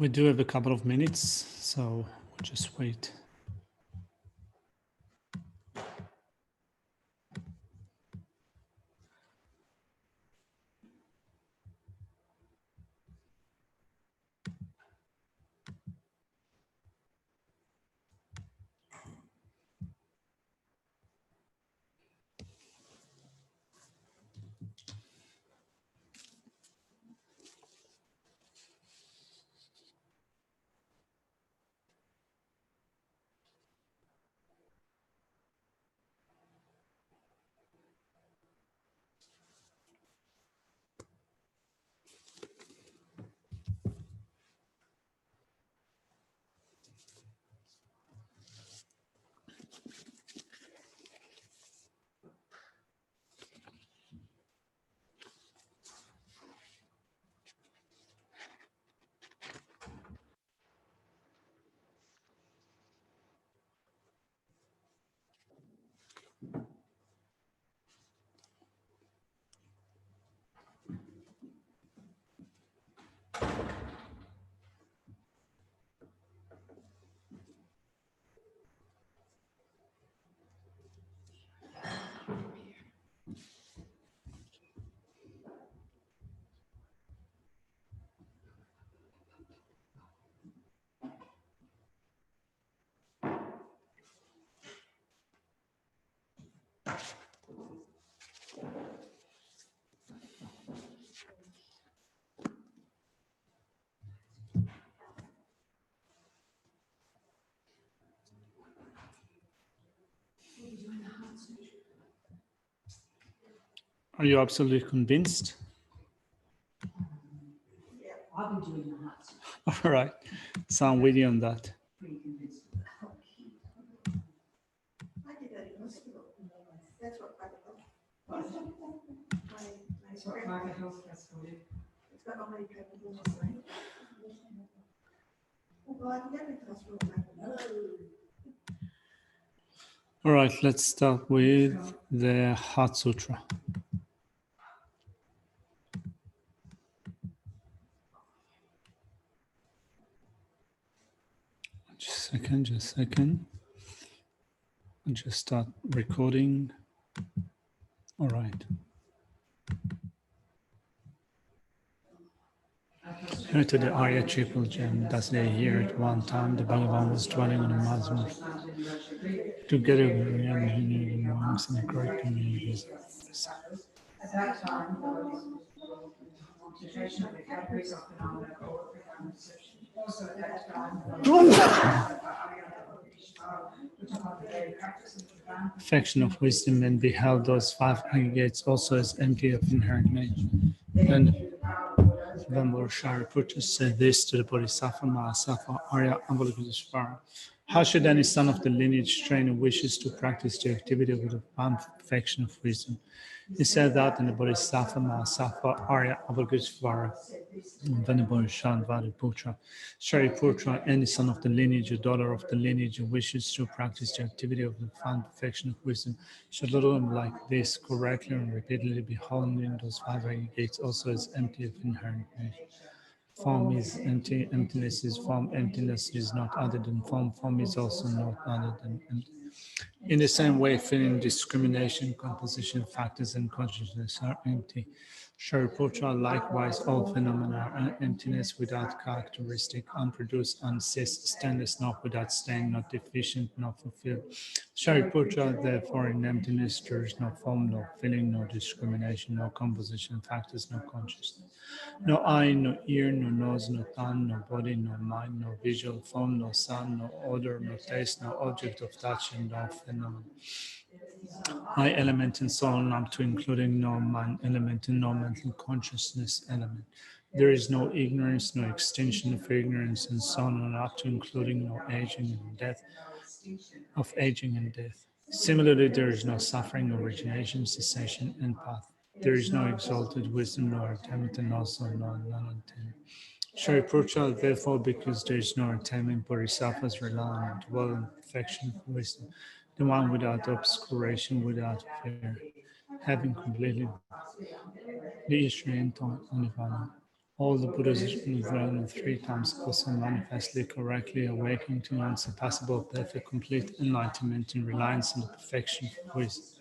We do have a couple of minutes, so we'll just wait. Are you absolutely convinced? Yeah, I've been doing that. All right, so I'm with you on that. Pretty convinced of that. I did that in hospital. That's what private health. It's what private health has for you. It's got all my private health, right? Well, I've never been to hospital. All right, let's start with the Heart Sutra. Just a second. I'll just start recording. All right. Here to the Arya Triple Gem, thus they hear at one time the Bhagavan was dwelling on a mountain together with the young monks and the great communities. At that time, there was concentration of the categories of phenomena or perception. Also at that time, Perfection of wisdom and beheld those five aggregates also as empty of inherent nature. Then Venerable Shariputra said this to the Bodhisattva Mahasattva Arya Avalokiteshvara. How should any son of the lineage train who wishes to practice the activity of the profound perfection of wisdom? He said that in the Bodhisattva Mahasattva Arya Avalokiteshvara Venerable Shariputra. Shariputra, any son of the lineage or daughter of the lineage who wishes to practice the activity of the profound perfection of wisdom should learn like this correctly and repeatedly, beholding those five aggregates also as empty of inherent nature. Form is empty, emptiness is form, emptiness is not other than form, form is also not other than empty. In the same way, feeling, discrimination, composition, factors, and consciousness are empty. Shariputra, likewise, all phenomena are emptiness without characteristic, unproduced, unceased, stainless, not without stain, not deficient, not fulfilled. Shariputra, therefore, in emptiness, there is no form, no feeling, no discrimination, no composition, factors, no consciousness. No eye, no ear, no nose, no tongue, no body, no mind, no visual form, no sound, no odor, no taste, no object of touch, and no phenomenon. Eye element and so on up to including no mind element and no mental consciousness element. There is no ignorance, no extinction of ignorance, and so on up to including no aging and death, of aging and death. Similarly, there is no suffering, origination, cessation, and path. There is no exalted wisdom, nor attainment, and also no non-attainment. Shariputra, therefore, because there is no attainment, bodhisattvas rely on dwell in perfection of wisdom, the one without obscuration, without fear, having completely the Ishri and Nirvana. All the Buddhas in 3 times also manifestly correctly awakening to unsurpassable, perfect, complete enlightenment in reliance on the perfection of wisdom.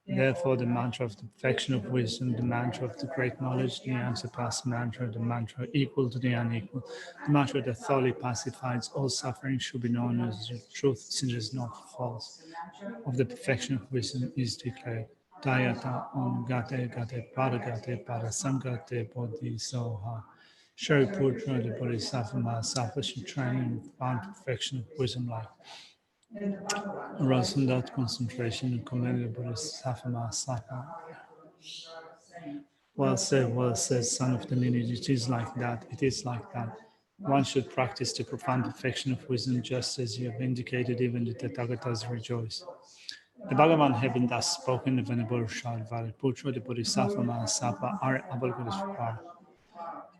Therefore, the mantra of the perfection of wisdom, the mantra of the great knowledge, the unsurpassed mantra, the mantra equal to the unequal, the mantra that thoroughly pacifies all suffering should be known as the truth, since it is not false. Of the perfection of wisdom is declared. Dayata om gate gate paragate parasamgate bodhisoha. Shariputra, the Bodhisattva Mahasattva, should train in found perfection of wisdom life. Arousing that concentration and commended Bodhisattva Mahasattva. Well said, son of the lineage. It is like that. It is like that. One should practice the profound perfection of wisdom, just as you have indicated, even the Tathagatas rejoice. The Bhagavan, having thus spoken, the Venerable Shariputra, the Bodhisattva Mahasattva, are Avalokiteshvara,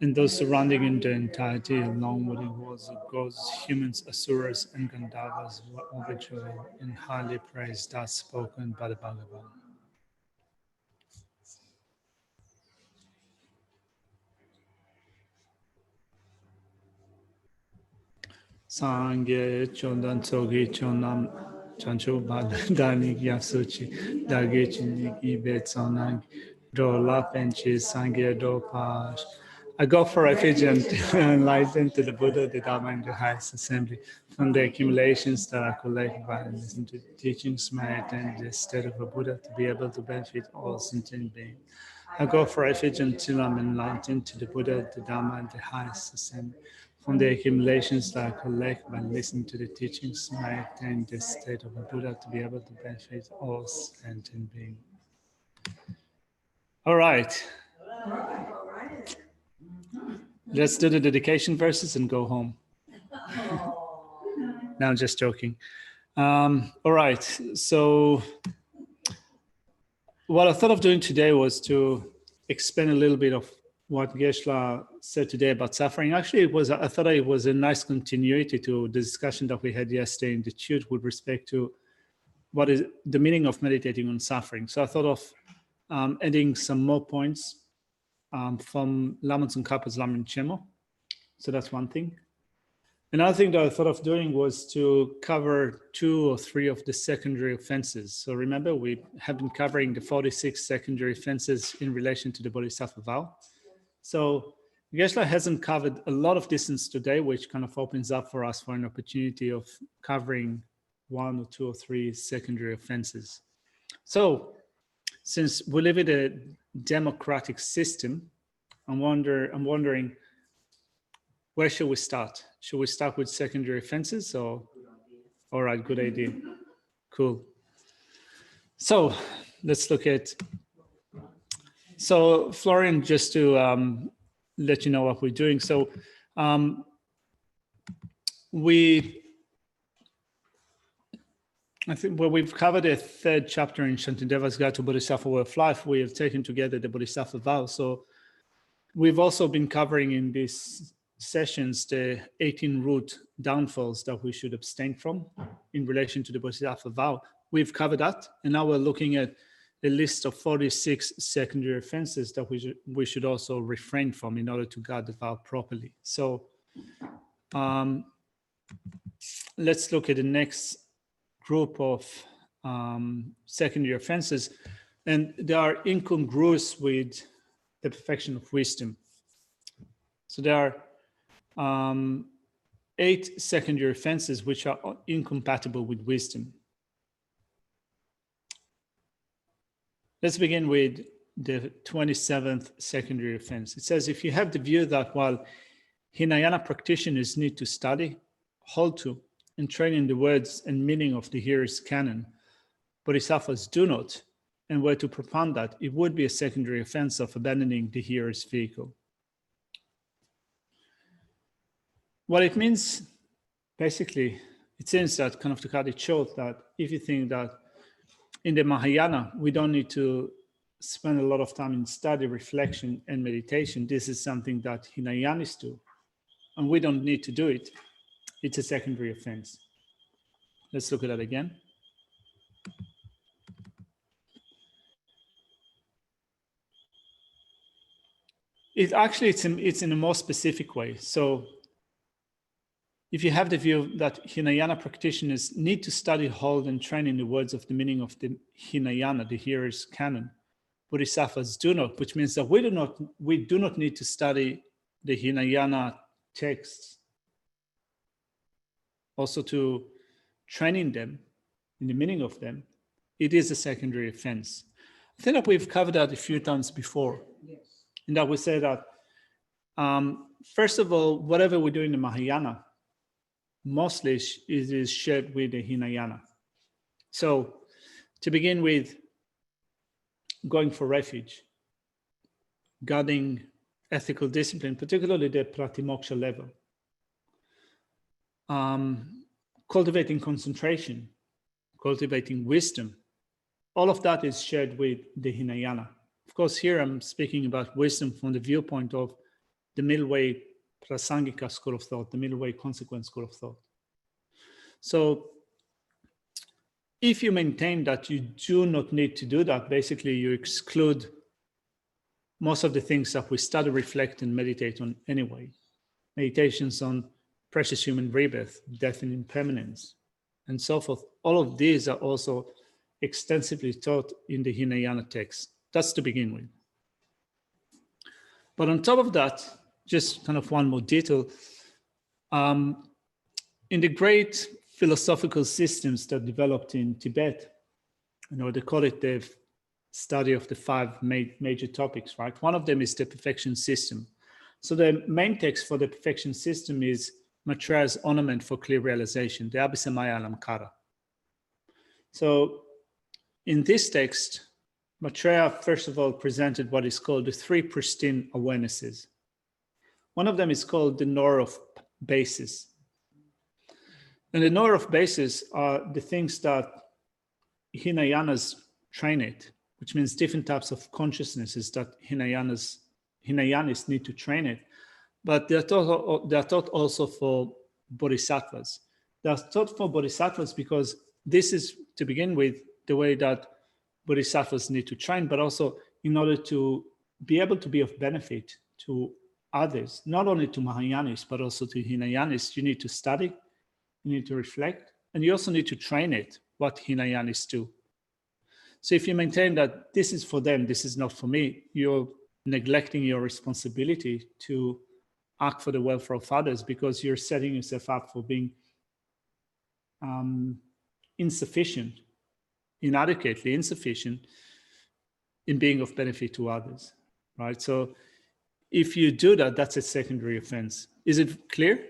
and those surrounding in the entirety, along with the worlds of gods, humans, asuras, and Gandharvas, were overjoyed and highly praised, thus spoken by the Bhagavan. Sangye chondan tsogi chonam chancho badani yasuchi dage chiniki betsonang dola penchi sangye do pash. I go for refuge and enlighten to the Buddha, the Dharma, and the highest assembly. From the accumulations that are collected by and listen to the teachings, may I attain the state of a Buddha to be able to benefit all sentient beings. I go for refuge until I'm enlightened to the Buddha, the Dharma, and the highest assembly. From the accumulations that I collect by listening to the teachings, may I attain the state of a Buddha to be able to benefit all sentient beings. All right. Let's do the dedication verses and go home. No, I'm just joking. All right. So what I thought of doing today was to expand a little bit of what Geshe-la said today about suffering. Actually, I thought it was a nice continuity to the discussion that we had yesterday in the Chute with respect to what is the meaning of meditating on suffering. So I thought of adding some more points from Lama Tsongkhapa's Lamrim Chenmo. So that's one thing. Another thing that I thought of doing was to cover 2 or 3 of the secondary offenses. So remember, we have been covering the 46 secondary offenses in relation to the Bodhisattva vow. So Geshe-la hasn't covered a lot of distance today, which kind of opens up for us for an opportunity of covering 1 or 2 or 3 secondary offenses. So since we live in a democratic system, I'm wondering, where should we start? Should we start with secondary offenses or? All right, good idea. Cool. So let's look at, so Florian, just to let you know what we're doing. So I think, well, we've covered a 3rd chapter in Shantideva's Guide to Bodhisattva Way of Life. We have taken together the Bodhisattva vow. So we've also been covering in these sessions the 18 root downfalls that we should abstain from in relation to the Bodhisattva vow. We've covered that, and now we're looking at a list of 46 secondary offenses that we should also refrain from in order to guard the vow properly. So let's look at the next group of secondary offenses, and they are incongruous with the perfection of wisdom. So there are 8 secondary offenses which are incompatible with wisdom. Let's begin with the 27th secondary offense. It says, if you have the view that while Hinayana practitioners need to study, hold to, and train in the words and meaning of the hearer's canon, Bodhisattvas do not, and were to propound that, it would be a secondary offense of abandoning the hearer's vehicle. What it means, basically, it seems that kind of to cut it short, that if you think that in the Mahayana, we don't need to spend a lot of time in study, reflection, and meditation, this is something that Hinayanis do, and we don't need to do it. It's a secondary offense. Let's look at that again. It's in a more specific way. So if you have the view that Hinayana practitioners need to study, hold, and train in the words of the meaning of the Hinayana, the hearer's canon, Bodhisattvas do not, which means that we do not need to study the Hinayana texts also to train in them, in the meaning of them. It is a secondary offense. I think that we've covered that a few times before. Yes. And that we say that, first of all, whatever we do in the Mahayana, mostly it is shared with the Hinayana. So to begin with, going for refuge, guarding ethical discipline, particularly the Pratimoksha level, cultivating concentration, cultivating wisdom, all of that is shared with the Hinayana. Of course, here I'm speaking about wisdom from the viewpoint of the middle way Prasangika school of thought, the middle way consequent school of thought. So if you maintain that you do not need to do that, basically you exclude most of the things that we study, reflect, and meditate on anyway. Meditations on precious human rebirth, death and impermanence, and so forth. All of these are also extensively taught in the Hinayana text. That's to begin with. But on top of that, just kind of one more detail, in the great philosophical systems that developed in Tibet, they call it the study of the five major topics, right? One of them is the perfection system. So the main text for the perfection system is Maitreya's ornament for clear realization, the Abhisamaya Alamkara. So in this text, Maitreya, first of all, presented what is called the three pristine awarenesses. One of them is called the knower of basis. And the knower of basis are the things that Hinayanas train it, which means different types of consciousnesses that Hinayanis need to train it. But they're taught also for bodhisattvas. They're taught for bodhisattvas because this is, to begin with, the way that bodhisattvas need to train, but also in order to be able to be of benefit to others, not only to Mahayanis, but also to Hinayanis. You need to study, you need to reflect, and you also need to train it, what Hinayanis do. So if you maintain that this is for them, this is not for me, you're neglecting your responsibility to act for the welfare of others because you're setting yourself up for being insufficient, inadequately insufficient in being of benefit to others, right? So if you do that, that's a secondary offense. Is it clear?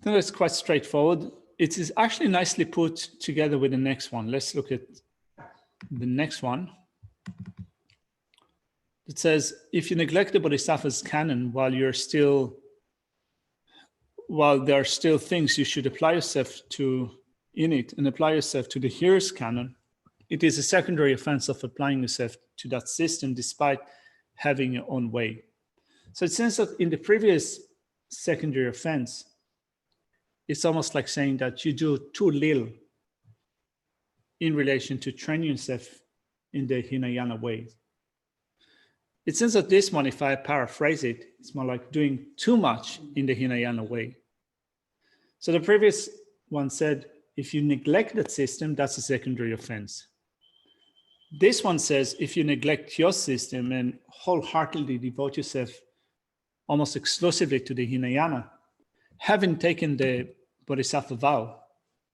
I think that's quite straightforward. It is actually nicely put together with the next one. Let's look at the next one. It says, if you neglect the Bodhisattva's canon while there are still things you should apply yourself to in it and apply yourself to the hearer's canon, it is a secondary offense of applying yourself to that system despite having your own way. So it seems that in the previous secondary offense, it's almost like saying that you do too little in relation to training yourself in the Hinayana way. It seems that this one, if I paraphrase it, it's more like doing too much in the Hinayana way. So the previous one said, if you neglect that system, that's a secondary offense. This one says, if you neglect your system and wholeheartedly devote yourself almost exclusively to the Hinayana, having taken the Bodhisattva vow,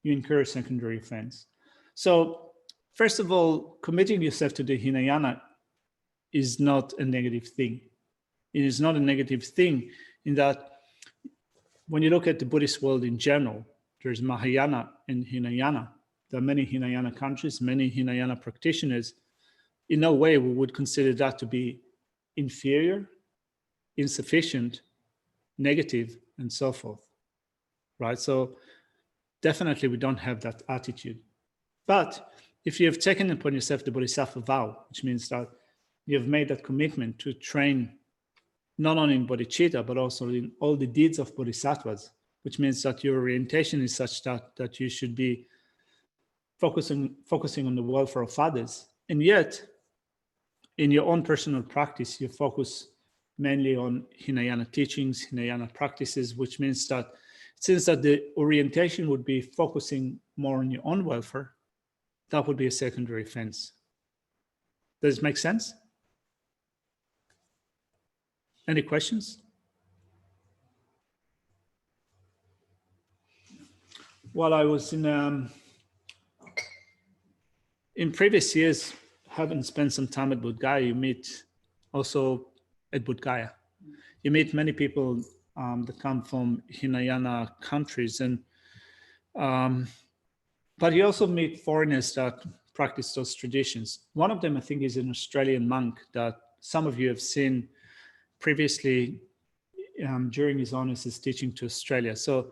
you incur a secondary offense. So first of all, committing yourself to the Hinayana is not a negative thing. It is not a negative thing in that when you look at the Buddhist world in general, there's Mahayana and Hinayana. There are many Hinayana countries, many Hinayana practitioners. In no way we would consider that to be inferior, insufficient, negative, and so forth, right? So definitely we don't have that attitude. But if you have taken upon yourself the Bodhisattva vow, which means that you have made that commitment to train not only in bodhicitta, but also in all the deeds of bodhisattvas, which means that your orientation is such that you should be focusing on the welfare of others, And yet, in your own personal practice, you focus mainly on Hinayana teachings, Hinayana practices, which means that since that the orientation would be focusing more on your own welfare, that would be a secondary offense. Does it make sense? Any questions? While I was in previous years, having spent some time at Bodh Gaya, you meet also at Bodh Gaya. You meet many people that come from Hinayana countries, and but you also meet foreigners that practice those traditions. One of them, I think, is an Australian monk that some of you have seen previously during his honors teaching to Australia. So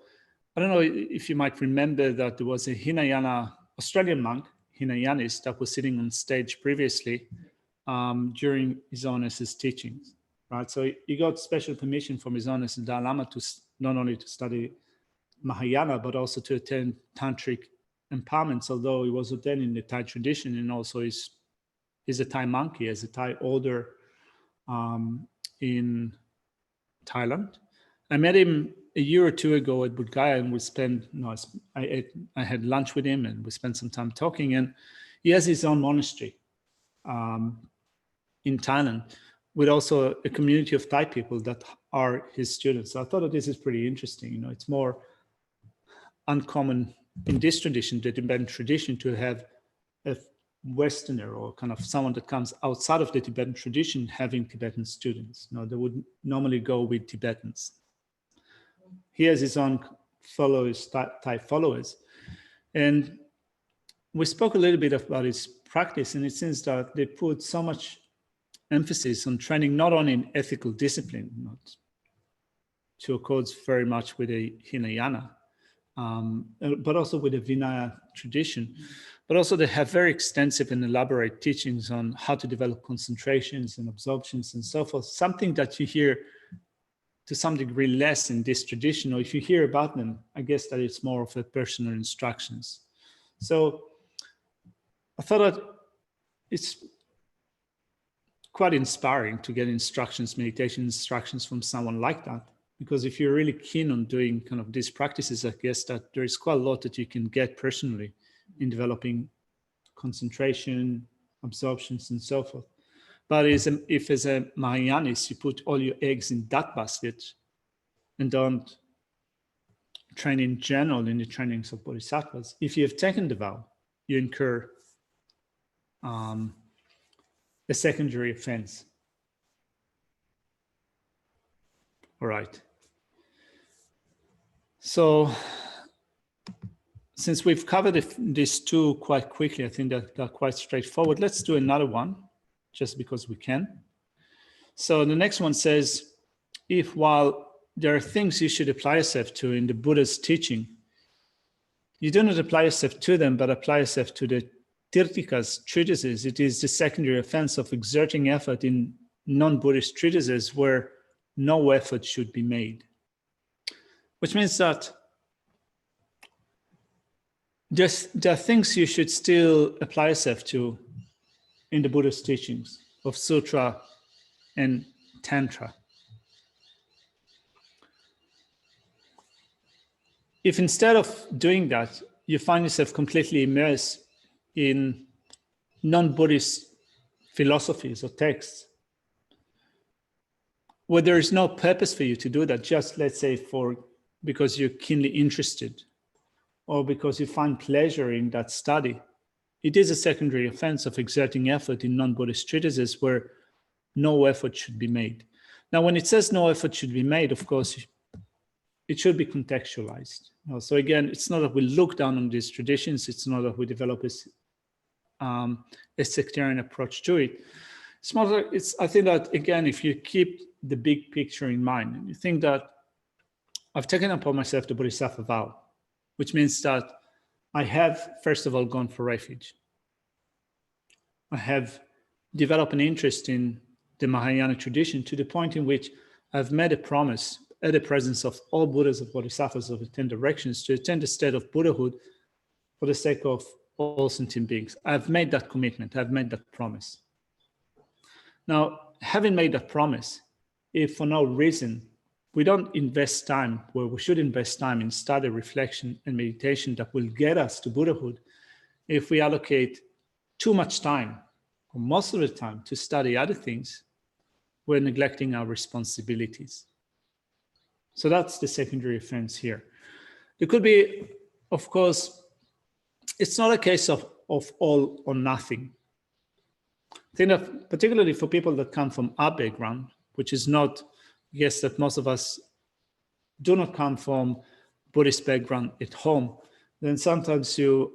I don't know if you might remember that there was a Hinayana Australian monk, Hinayanist, that was sitting on stage previously during his honors teachings, right? So he got special permission from his honors Dalai Lama to not only to study Mahayana, but also to attend tantric empowerments, although he was ordained in the Thai tradition, and also he's a Thai monk. He has a Thai order in Thailand. I met him a year or two ago at Bodh Gaya, and we spent, I had lunch with him, and we spent some time talking. And he has his own monastery in Thailand, with also a community of Thai people that are his students. So I thought that this is pretty interesting. It's more uncommon in this tradition, the Tibetan tradition, to have a Westerner or kind of someone that comes outside of the Tibetan tradition having Tibetan students. They would normally go with Tibetans. He has his own followers, Thai followers. And we spoke a little bit about his practice, and it seems that they put so much emphasis on training not only in ethical discipline, not to accords very much with a Hinayana, but also with the Vinaya tradition. But also they have very extensive and elaborate teachings on how to develop concentrations and absorptions and so forth, something that you hear to some degree less in this tradition, or if you hear about them, I guess that it's more of a personal instructions. So I thought that it's quite inspiring to get instructions, meditation instructions from someone like that. Because if you're really keen on doing kind of these practices, I guess that there is quite a lot that you can get personally in developing concentration, absorptions, and so forth. But if as a Mahayanist, you put all your eggs in that basket and don't train in general in the trainings of Bodhisattvas, if you have taken the vow, you incur a secondary offense. All right. So since we've covered these two quite quickly, I think that they're quite straightforward. Let's do another one, just because we can. So the next one says, if while there are things you should apply yourself to in the Buddha's teaching, you do not apply yourself to them, but apply yourself to the Tirtika's treatises, it is the secondary offense of exerting effort in non-Buddhist treatises where no effort should be made. Which means that there are things you should still apply yourself to in the Buddhist teachings of Sutra and Tantra. If instead of doing that, you find yourself completely immersed in non-Buddhist philosophies or texts, where there is no purpose for you to do that, just let's say because you're keenly interested or because you find pleasure in that study, it is a secondary offense of exerting effort in non-Buddhist treatises where no effort should be made. Now, when it says no effort should be made, of course, it should be contextualized. So again, it's not that we look down on these traditions. It's not that we develop a sectarian approach to it. It's more like I think that, again, if you keep the big picture in mind, and you think that I've taken upon myself the Bodhisattva vow, which means that I have, first of all, gone for refuge. I have developed an interest in the Mahayana tradition to the point in which I've made a promise at the presence of all Buddhas of Bodhisattvas of the 10 directions to attain the state of Buddhahood for the sake of all sentient beings. I've made that commitment. I've made that promise. Now, having made that promise, if for no reason we don't invest time where we should invest time in study, reflection, and meditation that will get us to Buddhahood, if we allocate too much time, or most of the time, to study other things, we're neglecting our responsibilities. So that's the secondary offense here. It could be, of course, it's not a case of all or nothing. I think that particularly for people that come from our background, which is not, I guess that most of us do not come from Buddhist background at home, then sometimes you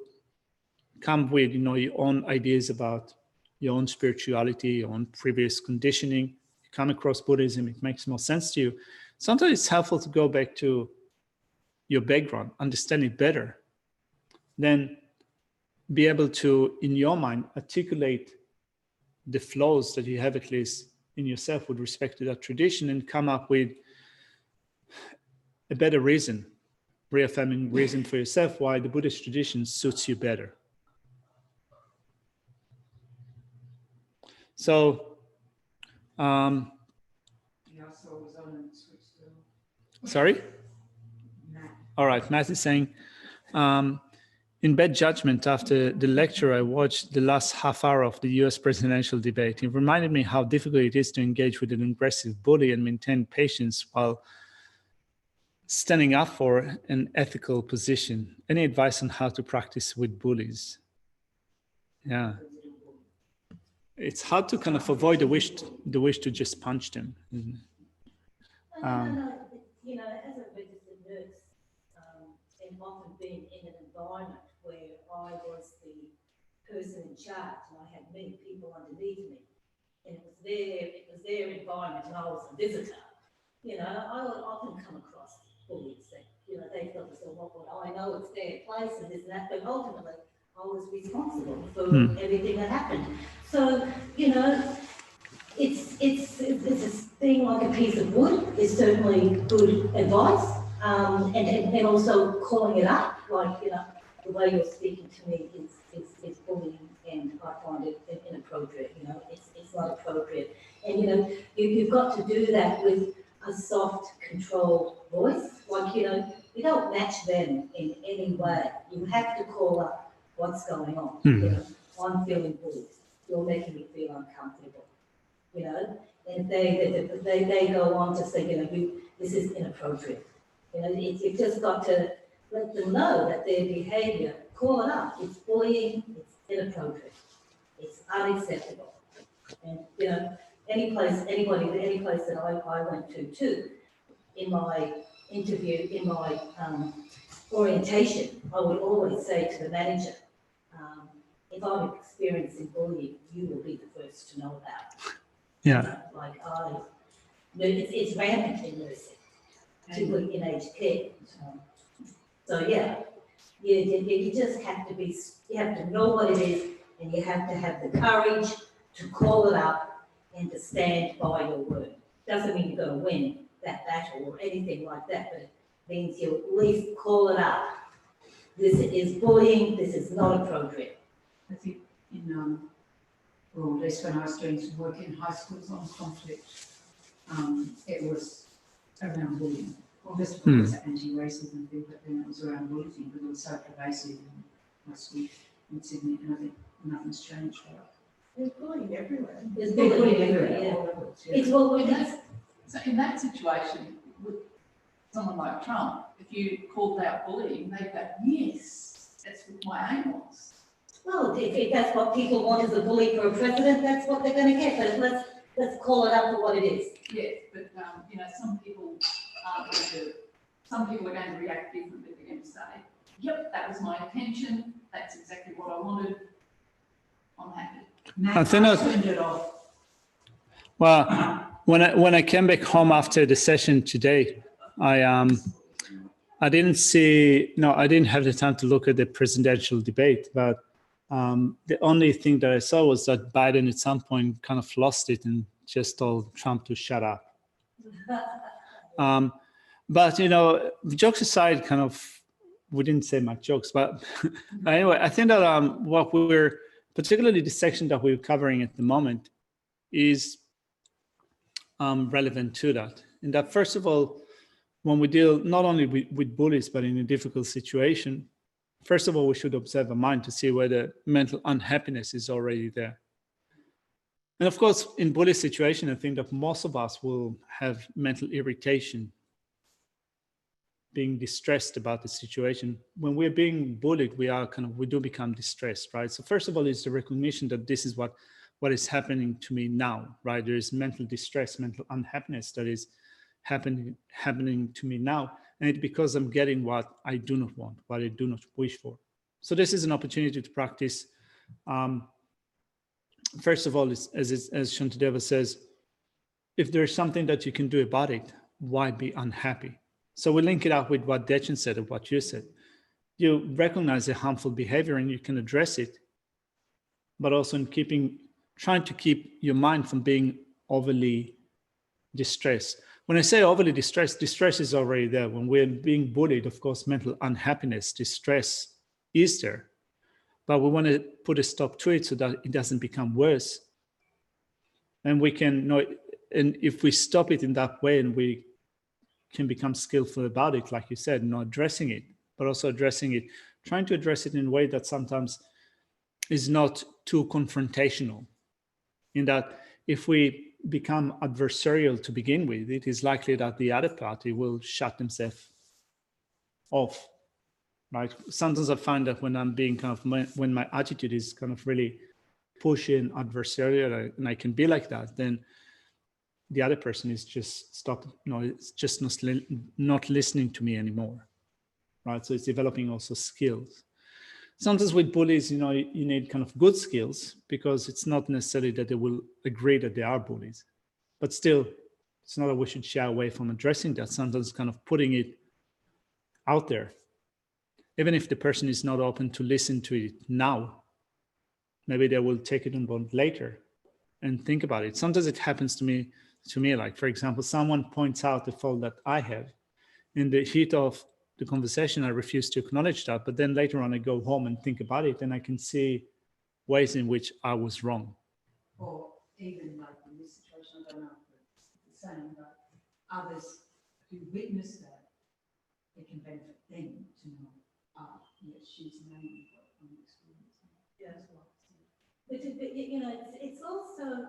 come with, your own ideas about your own spirituality, your own previous conditioning. You come across Buddhism, it makes more sense to you. Sometimes it's helpful to go back to your background, understand it better, then be able to, in your mind, articulate the flaws that you have at least in yourself with respect to that tradition and come up with a better reason, reaffirming reason for yourself why the Buddhist tradition suits you better. So, sorry? All right, Matt is saying, in bad judgment, after the lecture, I watched the last half hour of the US presidential debate. It reminded me how difficult it is to engage with an aggressive bully and maintain patience while standing up for an ethical position. Any advice on how to practice with bullies? Yeah. It's hard to kind of avoid the wish to just punch them. Isn't it? As a registered nurse, and often been in an environment where I was the person in charge and I had many people underneath me, and it was their environment and I was a visitor. I would often come across bullies that, they felt as though, well, I know it's their place and this and that, but ultimately I was responsible for everything that happened. So, it's a thing like a piece of wood is certainly good advice, and also calling it up, like the way you're speaking to me is bullying, and I find it inappropriate. It's not appropriate, and you've got to do that with a soft, controlled voice. Like you don't match them in any way. You have to call up what's going on. I'm feeling bullied. You're making me feel uncomfortable. And they go on to say, this is inappropriate. You've just got to let them know that their behaviour, call it up. It's bullying, it's inappropriate, it's unacceptable. And, any place that I went to too, in my interview, in my orientation, I would always say to the manager, if I'm experiencing bullying, you will be the first to know about it. Yeah. It's rampant in nursing, particularly in aged care. So you just have to you have to know what it is, and you have to have the courage to call it up and to stand by your word. Doesn't mean you're going to win that battle or anything like that, but it means you at least call it up. This is bullying. This is not appropriate. I think or at least when I was doing some work in high schools on conflict, it was around bullying. Obviously, it was an anti-racism thing, but then it was around bullying because it was so pervasive in high school in Sydney, and I think nothing's changed. There's bullying everywhere. There's bullying everywhere. It's what we do. So in that situation, with someone like Trump, if you called out bullying, they'd go, yes, that's what my aim was. Well, if that's what people want as a bully for a president, that's what they're going to get. But let's call it up for what it is. Yeah, but some people aren't going to. Some people are going to react differently. They're going to say, "Yep, that was my intention. That's exactly what I wanted. I'm happy." I think turned it off. Well, when I came back home after the session today, I didn't have the time to look at the presidential debate, but the only thing that I saw was that Biden at some point kind of lost it and just told Trump to shut up. But jokes aside, kind of we didn't say much jokes, but anyway, I think that what we're, particularly the section that we're covering at the moment, is relevant to that. And that, first of all, when we deal not only with bullies, but in a difficult situation, first of all, we should observe a mind to see whether mental unhappiness is already there. And of course, in bully situation, I think that most of us will have mental irritation, being distressed about the situation. When we're being bullied, we do become distressed, right? So first of all, is the recognition that this is what is happening to me now, right? There is mental distress, mental unhappiness that is happening to me now. And it's because I'm getting what I do not want, what I do not wish for. So this is an opportunity to practice. First of all, as Shantideva says, if there's something that you can do about it, why be unhappy? So we link it up with what Dechen said and what you said. You recognize a harmful behavior and you can address it, but also in trying to keep your mind from being overly distressed. When I say overly distressed, distress is already there. When we're being bullied, of course, mental unhappiness, distress is there. But we want to put a stop to it so that it doesn't become worse. And we can know, and if we stop it in that way and we can become skillful about it, like you said, not addressing it, but also addressing it, trying to address it in a way that sometimes is not too confrontational. In that if we become adversarial to begin with, it is likely that the other party will shut themselves off, right? Sometimes I find that when I'm being when my attitude is kind of really pushy and adversarial, and I can be like that, then the other person is just it's just not listening to me anymore, right? So it's developing also skills. Sometimes with bullies, you need kind of good skills, because it's not necessarily that they will agree that they are bullies, but still, it's not that we should shy away from addressing that. Sometimes kind of putting it out there, even if the person is not open to listen to it now, maybe they will take it on board later and think about it. Sometimes it happens to me, like, for example, someone points out the fault that I have. In the heat of the conversation, I refuse to acknowledge that, but then later on I go home and think about it, and I can see ways in which I was wrong. Or even like in this situation, I don't know if it's the same, but others who witness that, it can benefit them to know, yes, she's learning from the experience. Yeah, as well. But it's also,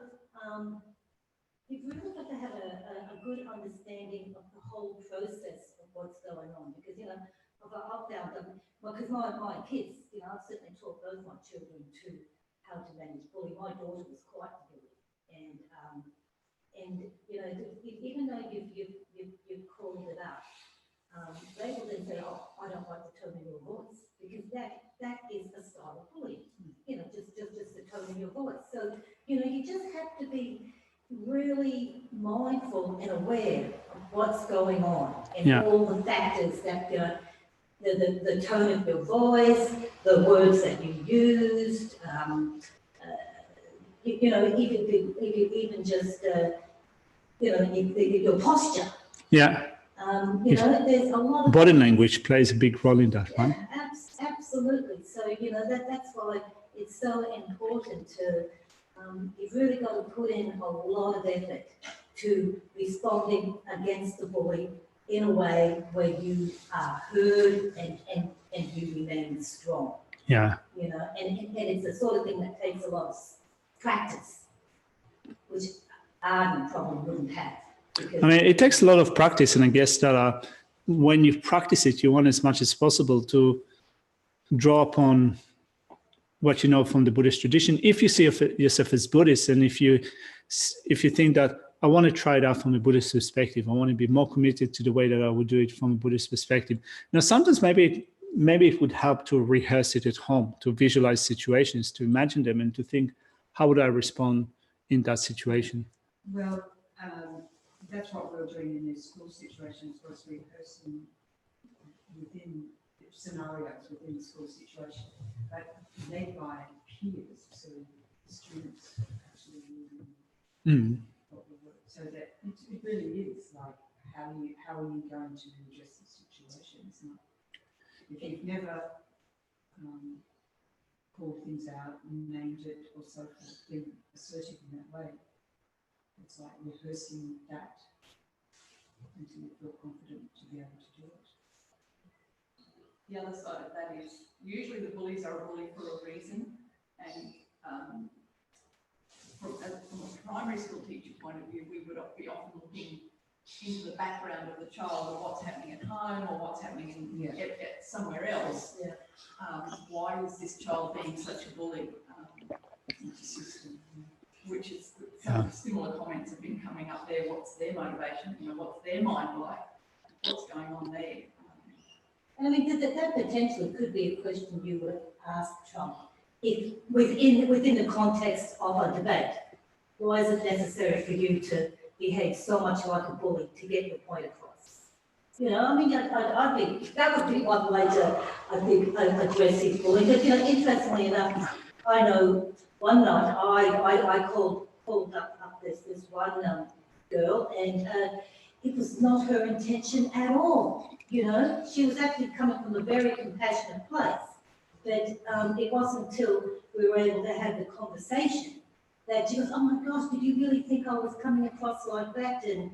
you've really got to have a good understanding of the whole process of what's going on, because I've found them, because my kids, I've certainly taught both my children to how to manage bullying. My daughter was quite bullied, and even though you've called it out, they will then say, "Oh, I don't like the tone of your voice," because that is a style of bullying. Just the tone of your voice. So you just have to be really mindful and aware of what's going on and all the factors that the tone of your voice, the words that you used, even just your posture. Yeah. There's a lot of body language plays a big role in that one. Absolutely. So that's why it's so important to. You've really got to put in a lot of effort to responding against the bully in a way where you are heard and you remain strong. Yeah. And it's the sort of thing that takes a lot of practice, which I probably wouldn't have. I mean, it takes a lot of practice, and I guess that when you practice it, you want as much as possible to draw upon what you know from the Buddhist tradition. If you see yourself as Buddhist, and if you think that I want to try it out from a Buddhist perspective, I want to be more committed to the way that I would do it from a Buddhist perspective. Now, sometimes maybe it would help to rehearse it at home, to visualize situations, to imagine them, and to think, how would I respond in that situation? Well, that's what we're doing in these school situations, was rehearsing within scenarios within the school situation, but led by peers, so the students actually what we work, so that it really is like how are you going to address the situation? It's not. if you've never called things out, named it or so forth, been assertive in that way, it's like rehearsing that until you feel confident to be able to do it. The other side of that is usually the bullies are a bully for a reason, and from a primary school teacher point of view, we would be often looking into the background of the child, or what's happening at home, or what's happening in somewhere else. Yeah. Why is this child being such a bully? Which is some similar comments have been coming up there. What's their motivation? What's their mind like? What's going on there? And I mean, that potentially could be a question you would ask Trump if within the context of a debate. Why is it necessary for you to behave so much like a bully to get your point across? I mean, I think that would be one way to, I think, address his bullying. But, interestingly enough, I know one night I called up this one girl, and it was not her intention at all. She was actually coming from a very compassionate place. But it wasn't until we were able to have the conversation that she goes, "Oh my gosh, did you really think I was coming across like that?" And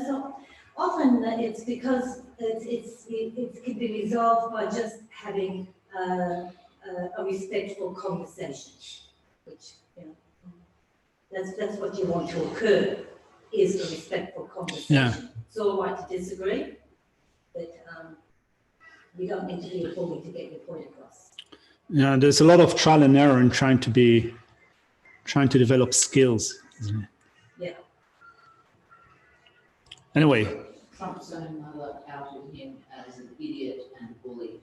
so often it's because it can be resolved by just having a respectful conversation, which that's what you want to occur, is a respectful conversation. Yeah. It's all right to disagree, but you don't need to be a bully to get your point across. Yeah, there's a lot of trial and error in trying to develop skills, isn't it? Yeah. Anyway. Trump's own mother outed him as an idiot and a bully.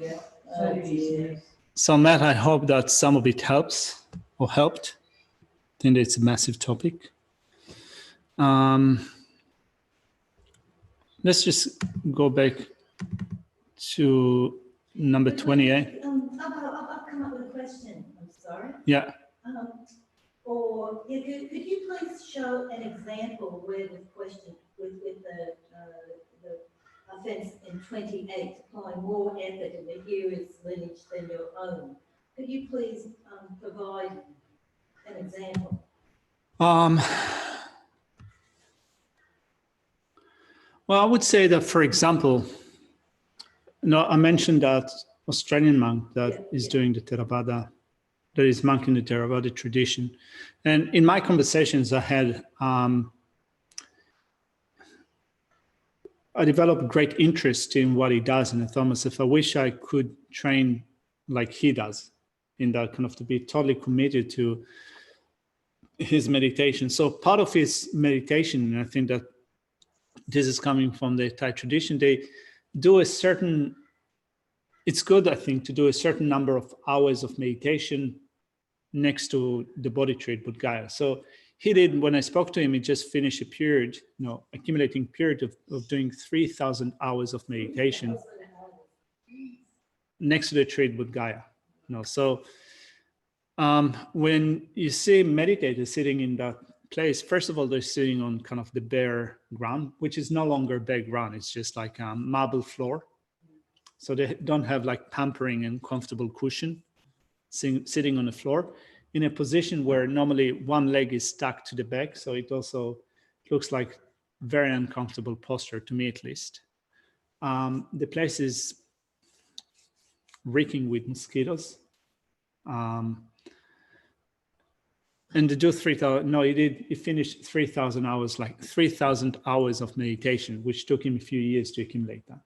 Yeah. Oh, dear. So Matt, I hope that some of it helps or helped. I think it's a massive topic. Let's just go back to number 28. I've come up with a question. I'm sorry. Yeah. Could you please show an example where the question with the offence in 28 applying more effort in the hearer's lineage than your own? Could you please provide an example? Well, I would say that, for example, I mentioned that Australian monk that is doing the Theravada, that is monk in the Theravada tradition. And in my conversations I had, I developed great interest in what he does. And I thought myself, I wish I could train like he does, in that kind of to be totally committed to his meditation. So part of his meditation, and I think that this is coming from the Thai tradition, they do a certain, it's good, I think, to do a certain number of hours of meditation next to the body trade Bodhgaya. So he did, when I spoke to him, he just finished a period, accumulating period of doing 3,000 hours of meditation next to the trade Bodhgaya. So when you see meditators sitting in that place, first of all, they're sitting on kind of the bare ground, which is no longer bare ground. It's just like a marble floor. So they don't have like pampering and comfortable cushion sitting on the floor in a position where normally one leg is stuck to the back. So it also looks like very uncomfortable posture, to me at least. The place is reeking with mosquitoes. And to do 3,000, he finished 3,000 hours, like 3,000 hours of meditation, which took him a few years to accumulate that.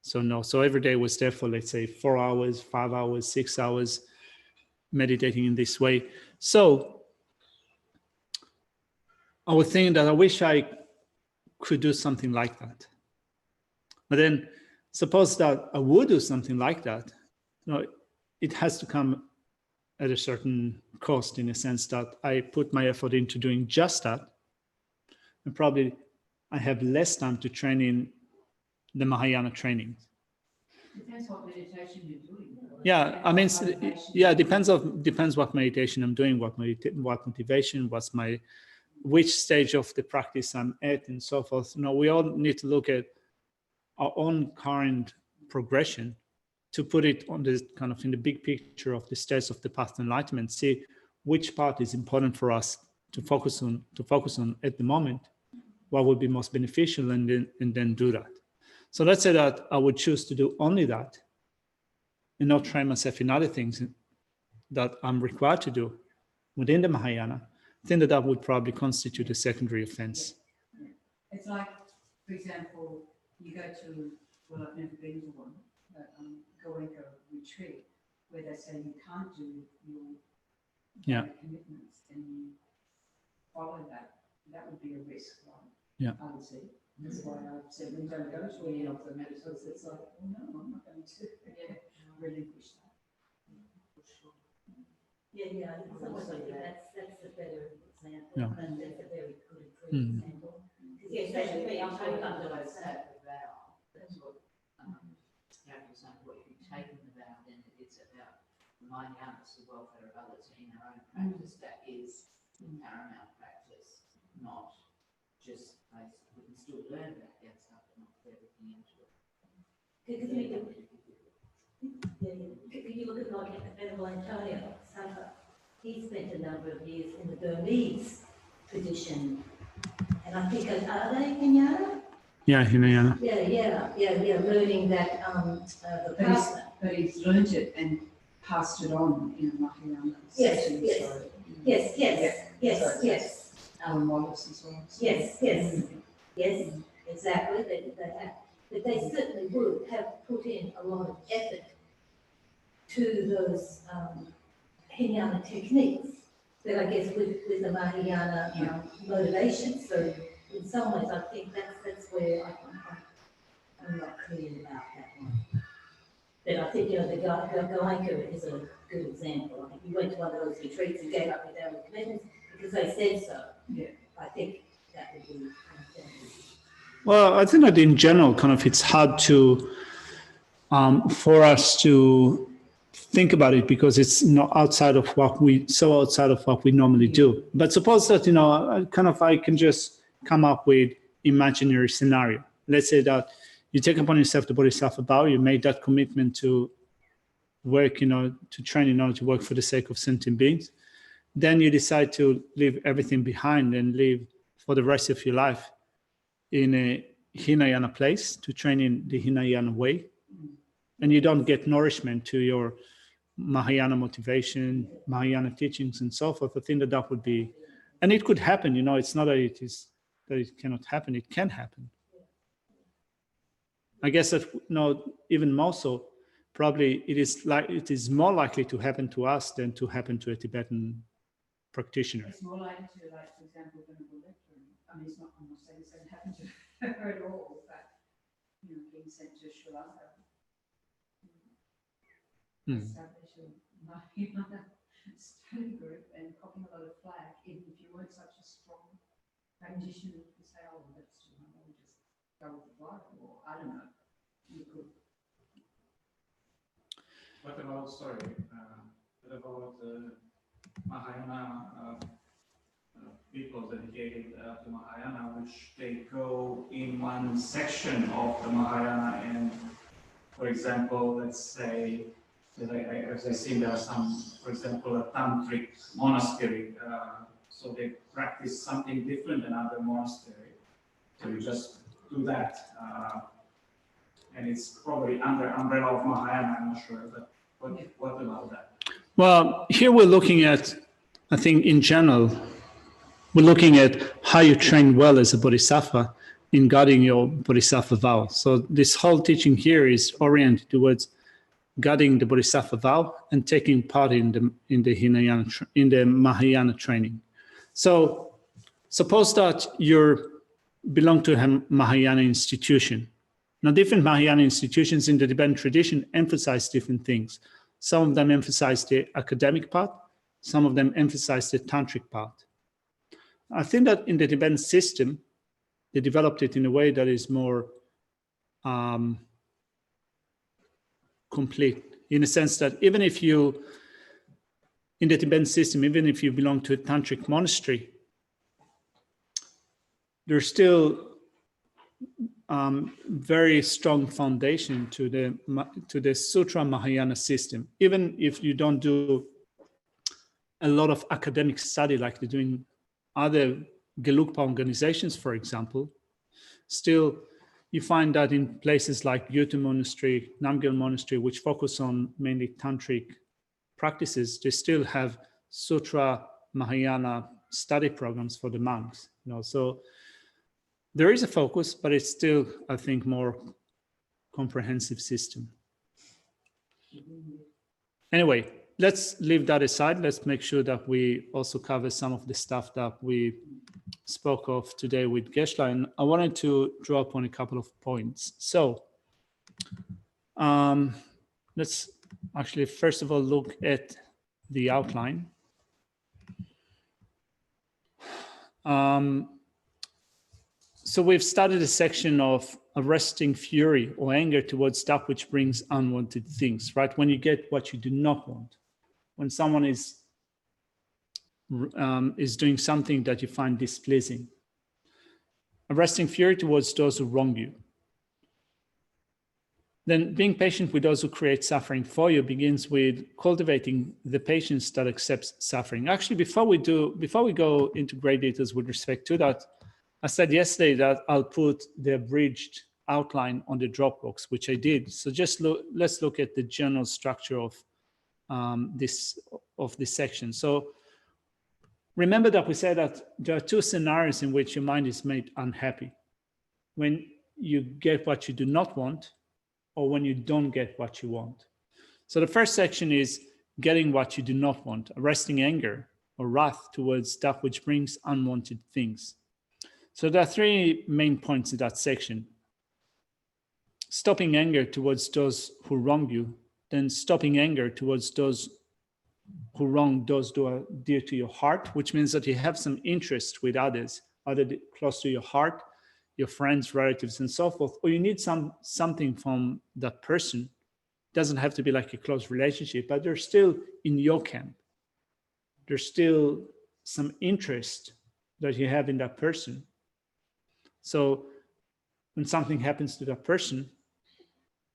So every day was there for, let's say, 4 hours, 5 hours, 6 hours, meditating in this way. So I was thinking that I wish I could do something like that. But then suppose that I would do something like that, it has to come at a certain cost, in a sense that I put my effort into doing just that. And probably I have less time to train in the Mahayana training. Depends what meditation you're doing. Yeah, I mean, yeah, depends what meditation I'm doing, what motivation, which stage of the practice I'm at, and so forth. We all need to look at our own current progression, to put it on the kind of in the big picture of the steps of the path to enlightenment, see which part is important for us to focus on at the moment, what would be most beneficial, and then do that. So let's say that I would choose to do only that and not train myself in other things that I'm required to do within the Mahayana. I think that would probably constitute a secondary offense. It's like, for example, you go to, well, I've never been to one, but Goenka retreat, where they say you can't do your commitments, and you follow that. That would be a risk, right? Yeah. I would say. That's why I said we don't go to any of the medicines. It's like, oh no, I'm not going to relinquish that. Yeah, it's almost like that's a better example, Yeah. and that's a very good example. Yes, that's me, I'm talking talking about about the vow. That's what, for example, if you've taken the vow, then it's about the Mahayana's, the welfare of others in our own practice. That is the paramount practice, not just basic. We can still learn about that stuff, but not put everything into it. Because you look at like Venerable Antonio Sapa, he spent a number of years in the Burmese tradition, and I think, are they Hinayana? Yeah, Hinayana. Yeah, learning that the partner. But he's learned it and passed it on in a Mahayana setting. Yes. Alan Wallace as well. So. Yes, exactly. They have, but they certainly would have put in a lot of effort to those Hinayana techniques, but I guess with the Mahayana motivation. So in some ways, I think that's where I'm not clear about that one. But I think, the Goenka is a good example. I think you went to one of those retreats and gave up your daily commitments because they said so. Yeah. I think that would be. Well, I think that in general, kind of, it's hard to for us to think about it because it's not outside of what we normally do. But suppose that I can just come up with imaginary scenario. Let's say that you take upon yourself the Bodhisattva vow, you make that commitment to work, to train in order to work for the sake of sentient beings. Then you decide to leave everything behind and live for the rest of your life in a Hinayana place to train in the Hinayana way. And you don't get nourishment to your Mahayana motivation, Mahayana teachings, and so forth. I think that would be, and it could happen. It's not that it cannot happen. It can happen. I guess that even more so, probably it is more likely to happen to us than to happen to a Tibetan practitioner. It's more likely to, for example, Venerable lecturing. I mean, I'm not saying it's going to happen to her at all, but being sent to Sri Lanka. Establish a Mahayana study group and copying a lot of flack, even if you weren't such a strong practitioner, you say, oh, well, that's too hard, we'll just go with the flow, or I don't know. You could. What about Mahayana people dedicated to Mahayana, which they go in one section of the Mahayana, and for example, let's say, as I see, there are some, for example, a tantric monastery, so they practice something different than other monastery. So you just do that, and it's probably under umbrella of Mahayana. I'm not sure, but what about that? Well, here we're looking at, I think in general, we're looking at how you train well as a bodhisattva in guarding your bodhisattva vow. So this whole teaching here is oriented towards guarding the bodhisattva vow and taking part in the Mahayana training. So suppose that you belong to a Mahayana institution. Now, different Mahayana institutions in the Tibetan tradition emphasize different things. Some of them emphasize the academic part. Some of them emphasize the tantric part. I think that in the Tibetan system, they developed it in a way that is more complete, in a sense that even if you, in the Tibetan system, even if you belong to a tantric monastery, there's still very strong foundation to the Sutra Mahayana system. Even if you don't do a lot of academic study like they do in other Gelugpa organizations, for example, still you find that in places like Gyuto Monastery, Namgyal Monastery, which focus on mainly tantric practices, they still have Sutra Mahayana study programs for the monks. So there is a focus, but it's still, I think, more comprehensive system. Anyway, let's leave that aside. Let's make sure that we also cover some of the stuff that we spoke of today with Geshe-la, and I wanted to draw upon a couple of points. So let's actually first of all look at the outline. So we've started a section of arresting fury or anger towards that which brings unwanted things, right? When you get what you do not want, when someone is doing something that you find displeasing. Arresting fury towards those who wrong you. Then being patient with those who create suffering for you begins with cultivating the patience that accepts suffering. Actually, before we go into great details with respect to that, I said yesterday that I'll put the abridged outline on the Dropbox, which I did. So let's look at the general structure of this section. So remember that we said that there are two scenarios in which your mind is made unhappy. When you get what you do not want, or when you don't get what you want. So the first section is getting what you do not want, arresting anger or wrath towards that which brings unwanted things. So there are three main points in that section. Stopping anger towards those who wrong you, then stopping anger towards those who wrong those who are dear to your heart, which means that you have some interest with others, either close to your heart, your friends, relatives, and so forth, or you need something from that person. It doesn't have to be like a close relationship, but they're still in your camp. There's still some interest that you have in that person. So when something happens to that person,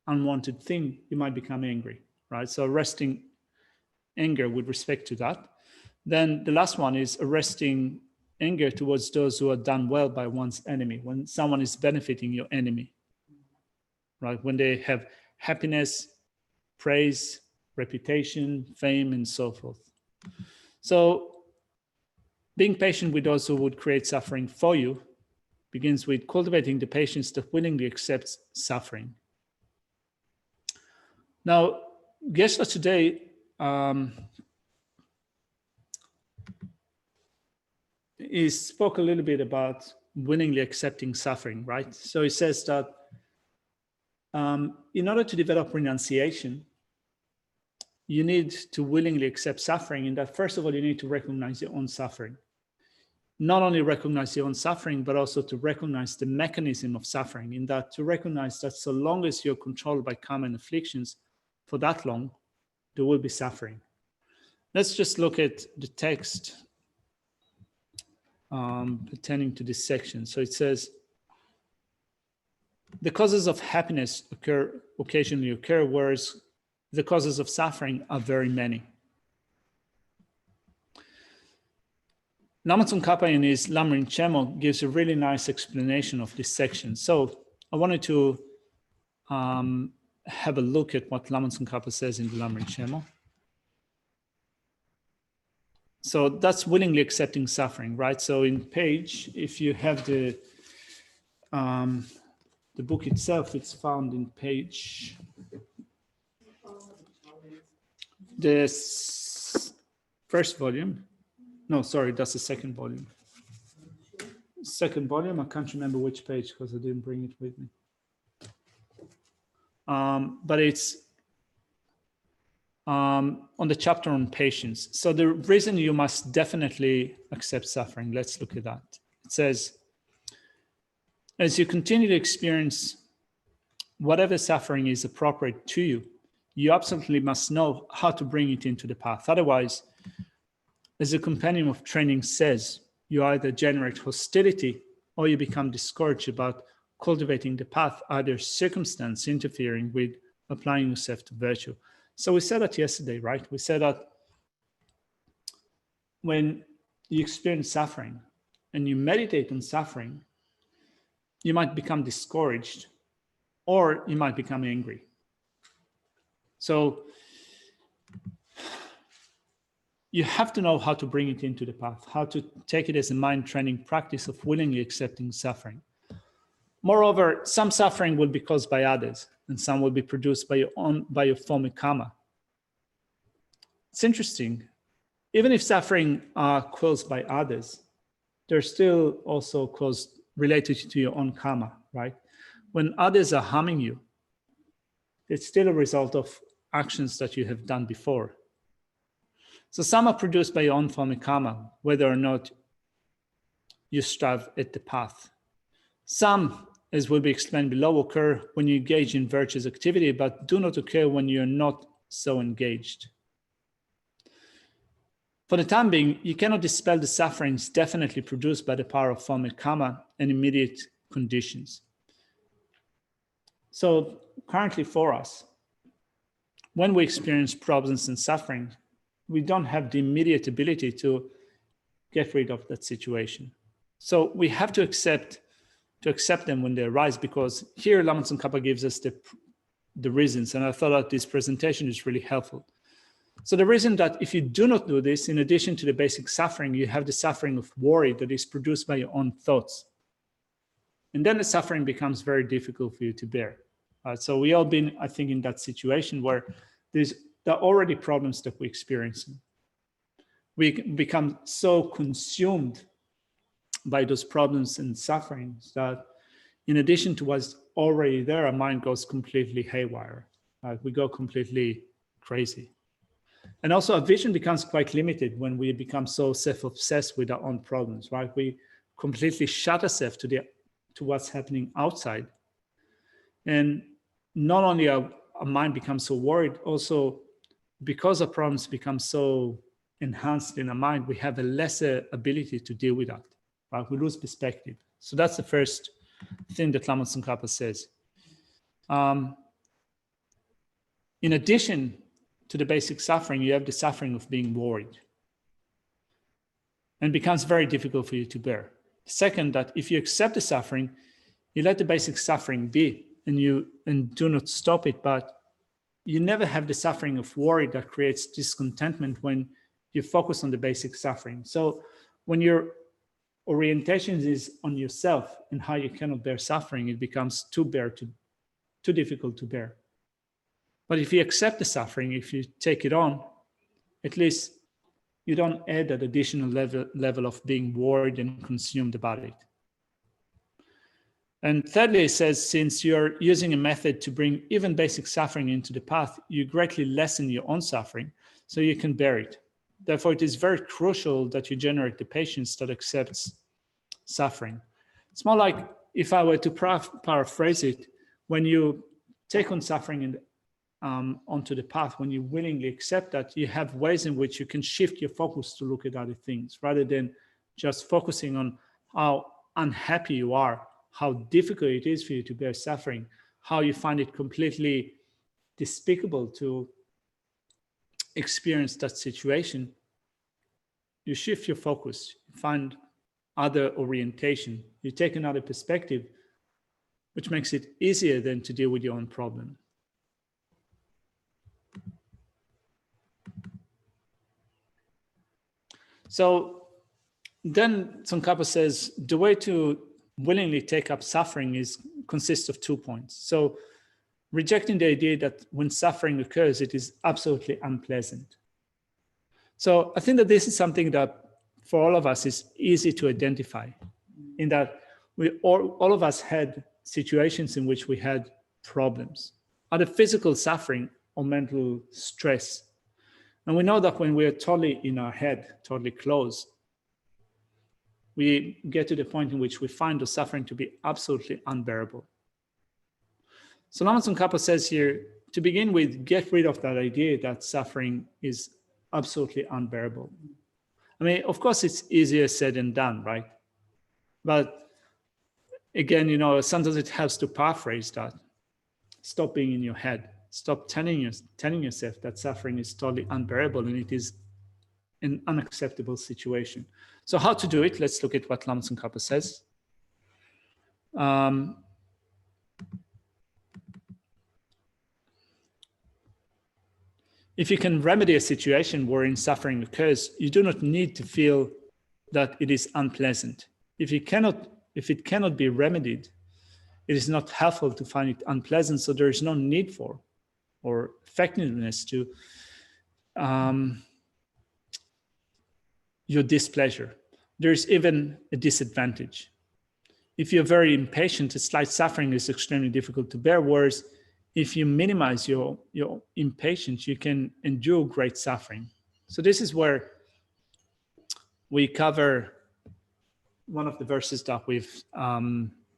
unwanted thing, you might become angry, right? So arresting anger with respect to that. Then the last one is arresting anger towards those who are done well by one's enemy, when someone is benefiting your enemy, right? When they have happiness, praise, reputation, fame, and so forth. So being patient with those who would create suffering for you begins with cultivating the patience that willingly accepts suffering. Now, Geshe-la today he spoke a little bit about willingly accepting suffering, right? So he says that in order to develop renunciation, you need to willingly accept suffering, and that first of all, you need to recognize your own suffering. Not only recognize your own suffering, but also to recognize the mechanism of suffering, in that to recognize that so long as you're controlled by karma and afflictions, for that long, there will be suffering. Let's just look at the text pertaining to this section. So it says, the causes of happiness occasionally occur, whereas the causes of suffering are very many. Lama Tsongkhapa in his Lamrim Chemo gives a really nice explanation of this section. So I wanted to have a look at what Lama Tsongkhapa says in the Lamrim Chemo. So that's willingly accepting suffering, right? So in page, if you have the book itself, it's found in page, the first volume. No, sorry, that's the second volume. Second volume, I can't remember which page because I didn't bring it with me. But it's on the chapter on patience. So the reason you must definitely accept suffering, let's look at that. It says, as you continue to experience whatever suffering is appropriate to you, you absolutely must know how to bring it into the path. Otherwise, as the companion of training says, you either generate hostility or you become discouraged about cultivating the path, either circumstance interfering with applying yourself to virtue. So we said that yesterday, right? We said that when you experience suffering and you meditate on suffering, you might become discouraged or you might become angry. So you have to know how to bring it into the path, how to take it as a mind training practice of willingly accepting suffering. Moreover, some suffering will be caused by others, and some will be produced by your former karma. It's interesting. Even if suffering are caused by others, they're still also caused related to your own karma, right? When others are harming you, it's still a result of actions that you have done before. So some are produced by your own former karma, whether or not you strive at the path. Some, as will be explained below, occur when you engage in virtuous activity, but do not occur when you're not so engaged. For the time being, you cannot dispel the sufferings definitely produced by the power of former karma and immediate conditions. So currently for us, when we experience problems and suffering, we don't have the immediate ability to get rid of that situation. So we have to accept them when they arise, because here Lama Tsongkhapa gives us the reasons, and I thought that this presentation is really helpful. So the reason that if you do not do this, in addition to the basic suffering, you have the suffering of worry that is produced by your own thoughts. And then the suffering becomes very difficult for you to bear. So we all been, I think, in that situation where there are already problems that we experience. We become so consumed by those problems and sufferings that in addition to what's already there, our mind goes completely haywire. We go completely crazy. And also our vision becomes quite limited when we become so self-obsessed with our own problems, right? We completely shut ourselves to what's happening outside. And not only our mind becomes so worried, also because our problems become so enhanced in our mind, we have a lesser ability to deal with that, right? We lose perspective. So that's the first thing that Lama Tsongkhapa says. In addition to the basic suffering, you have the suffering of being worried, and it becomes very difficult for you to bear. Second, that if you accept the suffering, you let the basic suffering be, and do not stop it, but you never have the suffering of worry that creates discontentment when you focus on the basic suffering. So when your orientation is on yourself and how you cannot bear suffering, it becomes too difficult to bear. But if you accept the suffering, if you take it on, at least you don't add that additional level of being worried and consumed about it. And thirdly, it says, since you're using a method to bring even basic suffering into the path, you greatly lessen your own suffering so you can bear it. Therefore, it is very crucial that you generate the patience that accepts suffering. It's more like, if I were to paraphrase it, when you take on suffering onto the path, when you willingly accept that, you have ways in which you can shift your focus to look at other things rather than just focusing on how unhappy you are, how difficult it is for you to bear suffering, how you find it completely despicable to experience that situation. You shift your focus, you find other orientation, you take another perspective, which makes it easier then to deal with your own problem. So then Tsongkhapa says the way to willingly take up suffering consists of 2 points. So rejecting the idea that when suffering occurs, it is absolutely unpleasant. So I think that this is something that for all of us is easy to identify, in that all of us had situations in which we had problems, either physical suffering or mental stress. And we know that when we are totally in our head, totally closed, we get to the point in which we find the suffering to be absolutely unbearable. So Lama Tsongkhapa says here, to begin with, get rid of that idea that suffering is absolutely unbearable. I mean, of course, it's easier said than done, right? But again, you know, sometimes it helps to paraphrase that. Stop being in your head. Stop telling yourself that suffering is totally unbearable and it is an unacceptable situation. So how to do it? Let's look at what Lama Tsongkhapa says. If you can remedy a situation wherein suffering occurs, you do not need to feel that it is unpleasant. If it cannot be remedied, it is not helpful to find it unpleasant, so there is no need for or effectiveness to your displeasure. There is even a disadvantage. If you're very impatient, a slight suffering is extremely difficult to bear, whereas if you minimize your impatience, you can endure great suffering. So this is where we cover one of the verses that we've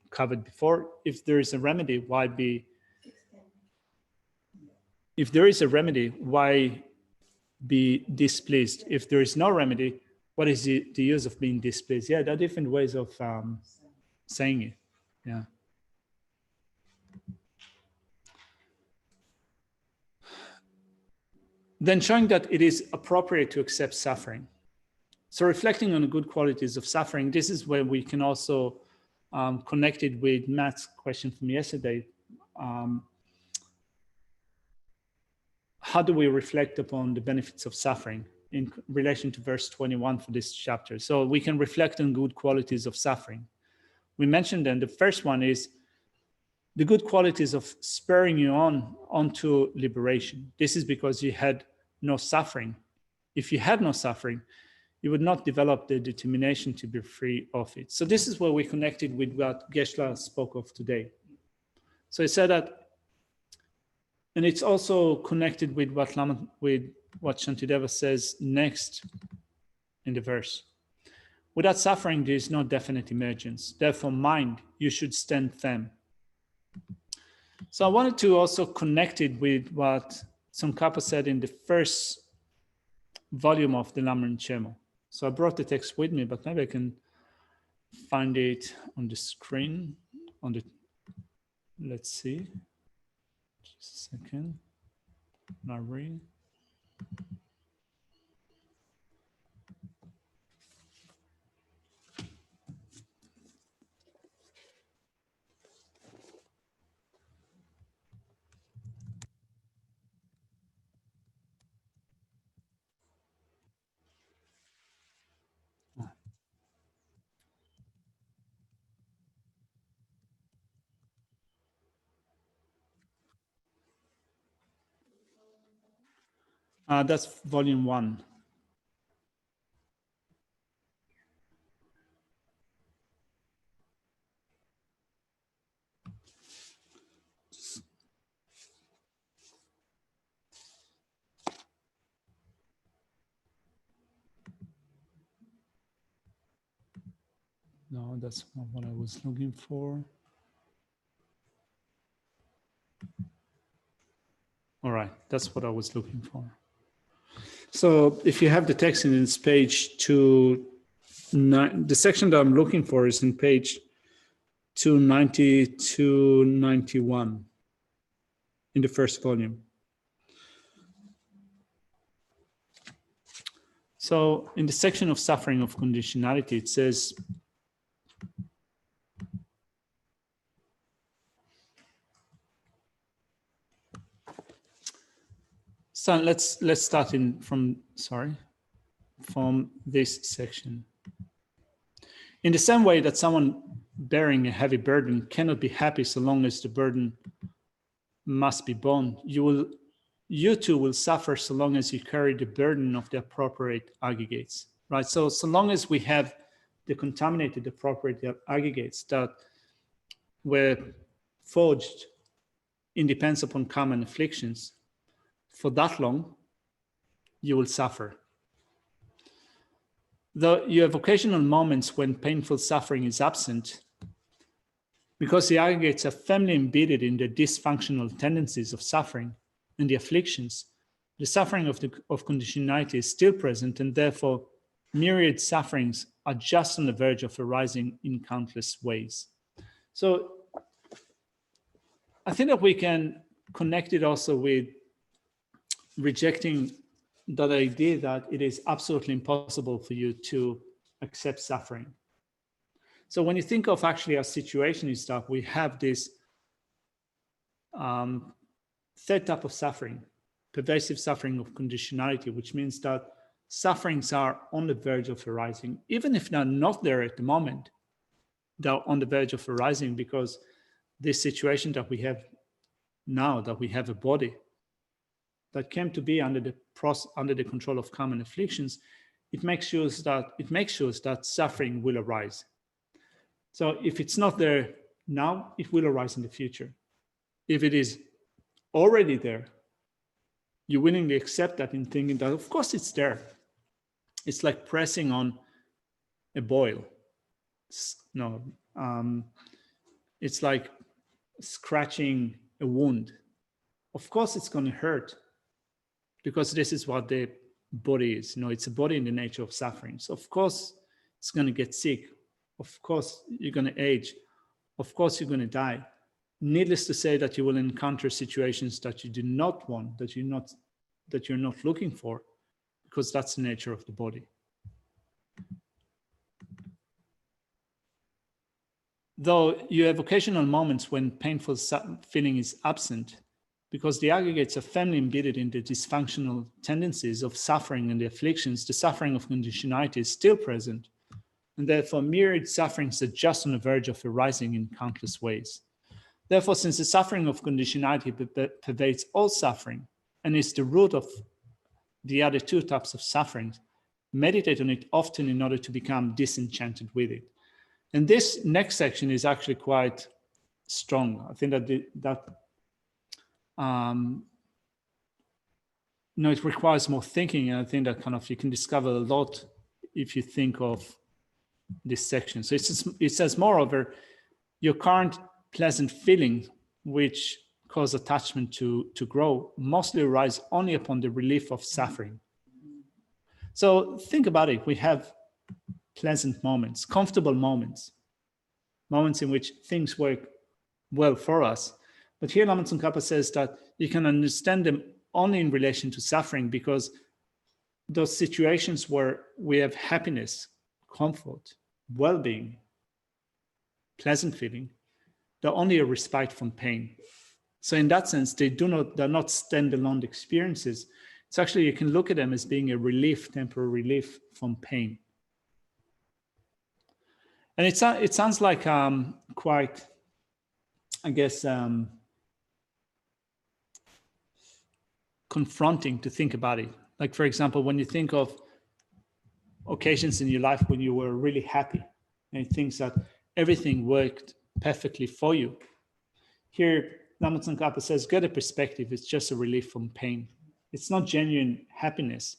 covered before. If there is a remedy, why be? If there is a remedy, why be displeased? If there is no remedy, what is the use of being displeased? Yeah, there are different ways of saying it. Yeah. Then showing that it is appropriate to accept suffering. So reflecting on the good qualities of suffering, this is where we can also connect it with Matt's question from yesterday. How do we reflect upon the benefits of suffering in relation to verse 21 for this chapter? So we can reflect on good qualities of suffering. We mentioned then the first one is the good qualities of spurring you onto liberation. This is because you had no suffering. If you had no suffering, you would not develop the determination to be free of it. So this is where we connected with what Geshe-la spoke of today. So he said that, and it's also connected with what Shantideva says next in the verse. Without suffering, there is no definite emergence. Therefore, mind, you should stand firm. So I wanted to also connect it with what Tsongkhapa said in the first volume of the Lamrim Chemo. So I brought the text with me, but maybe I can find it on the screen. Let's see. Just a second. Library. That's volume 1. No, that's not what I was looking for. All right, that's what I was looking for. So if you have the text in this page 290, the section that I'm looking for is in page 290 to 91 in the first volume. So in the section of suffering of conditionality, it says, so let's start from this section. In the same way that someone bearing a heavy burden cannot be happy so long as the burden must be borne, you too will suffer so long as you carry the burden of the appropriate aggregates, right? So long as we have the contaminated appropriate aggregates that were forged in dependence upon common afflictions, for that long, you will suffer. Though you have occasional moments when painful suffering is absent, because the aggregates are firmly embedded in the dysfunctional tendencies of suffering and the afflictions, the suffering of conditionality is still present, and therefore myriad sufferings are just on the verge of arising in countless ways. So I think that we can connect it also with rejecting that idea that it is absolutely impossible for you to accept suffering. So when you think of actually our situation is that we have this third type of suffering, pervasive suffering of conditionality, which means that sufferings are on the verge of arising. Even if they're not there at the moment, they're on the verge of arising, because this situation that we have now, that we have a body that came to be under the control of karma and afflictions, it makes sure that suffering will arise. So if it's not there now, it will arise in the future. If it is already there, you willingly accept that in thinking that, of course, it's there. It's like pressing on a boil. It's like scratching a wound. Of course, it's going to hurt, because this is what the body is. It's a body in the nature of suffering. So of course, it's going to get sick. Of course, you're going to age. Of course, you're going to die. Needless to say that you will encounter situations that you do not want, that you're not looking for, because that's the nature of the body. Though you have occasional moments when painful feeling is absent, because the aggregates are firmly embedded in the dysfunctional tendencies of suffering and the afflictions, the suffering of conditionality is still present, and therefore myriad sufferings are just on the verge of arising in countless ways. Therefore, since the suffering of conditionality pervades all suffering and is the root of the other two types of sufferings, meditate on it often in order to become disenchanted with it. And this next section is actually quite strong. I think that it requires more thinking, and I think that kind of you can discover a lot if you think of this section. So it says, moreover, your current pleasant feelings, which cause attachment to grow, mostly arise only upon the relief of suffering. So think about it. We have pleasant moments, comfortable moments in which things work well for us. But here Lama Tsongkhapa says that you can understand them only in relation to suffering, because those situations where we have happiness, comfort, well-being, pleasant feeling, they're only a respite from pain. So in that sense, they're not standalone experiences. It's actually, you can look at them as being a relief, temporary relief from pain. And it sounds like quite, I guess, confronting to think about it. Like, for example, when you think of occasions in your life when you were really happy and things that everything worked perfectly for you. Here, Lama Tsongkhapa says, get a perspective. It's just a relief from pain. It's not genuine happiness.